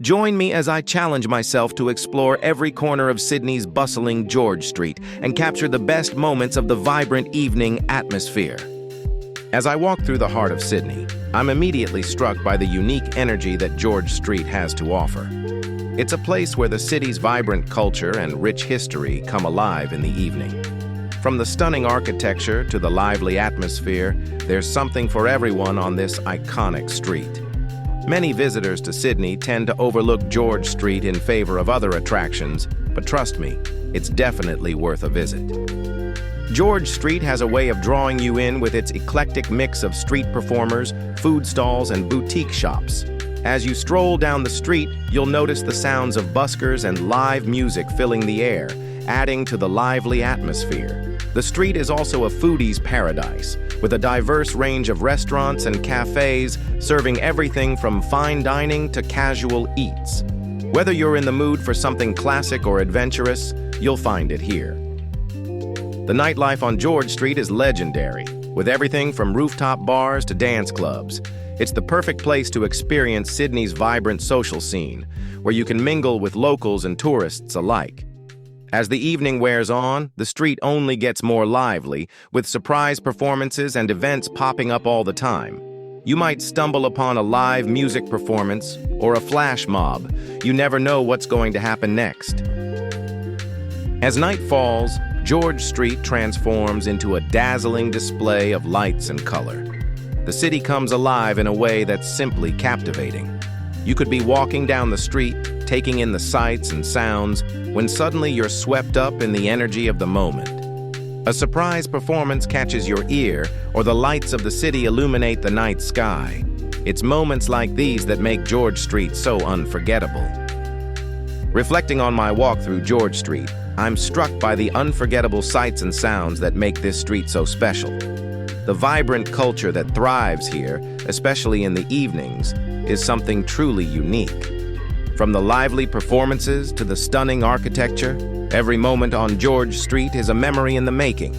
Join me as I challenge myself to explore every corner of Sydney's bustling George Street and capture the best moments of the vibrant evening atmosphere. As I walk through the heart of Sydney, I'm immediately struck by the unique energy that George Street has to offer. It's a place where the city's vibrant culture and rich history come alive in the evening. From the stunning architecture to the lively atmosphere, there's something for everyone on this iconic street. Many visitors to Sydney tend to overlook George Street in favor of other attractions, but trust me, it's definitely worth a visit. George Street has a way of drawing you in with its eclectic mix of street performers, food stalls, and boutique shops. As you stroll down the street, you'll notice the sounds of buskers and live music filling the air, adding to the lively atmosphere. The street is also a foodie's paradise, with a diverse range of restaurants and cafes serving everything from fine dining to casual eats. Whether you're in the mood for something classic or adventurous, you'll find it here. The nightlife on George Street is legendary, with everything from rooftop bars to dance clubs. It's the perfect place to experience Sydney's vibrant social scene, where you can mingle with locals and tourists alike. As the evening wears on, the street only gets more lively, with surprise performances and events popping up all the time. You might stumble upon a live music performance or a flash mob. You never know what's going to happen next. As night falls, George Street transforms into a dazzling display of lights and color. The city comes alive in a way that's simply captivating. You could be walking down the street, taking in the sights and sounds, when suddenly you're swept up in the energy of the moment. A surprise performance catches your ear, or the lights of the city illuminate the night sky. It's moments like these that make George Street so unforgettable. Reflecting on my walk through George Street, I'm struck by the unforgettable sights and sounds that make this street so special. The vibrant culture that thrives here, especially in the evenings, is something truly unique. From the lively performances to the stunning architecture, every moment on George Street is a memory in the making.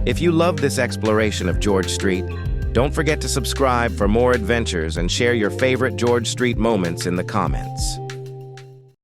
If you love this exploration of George Street, don't forget to subscribe for more adventures and share your favorite George Street moments in the comments.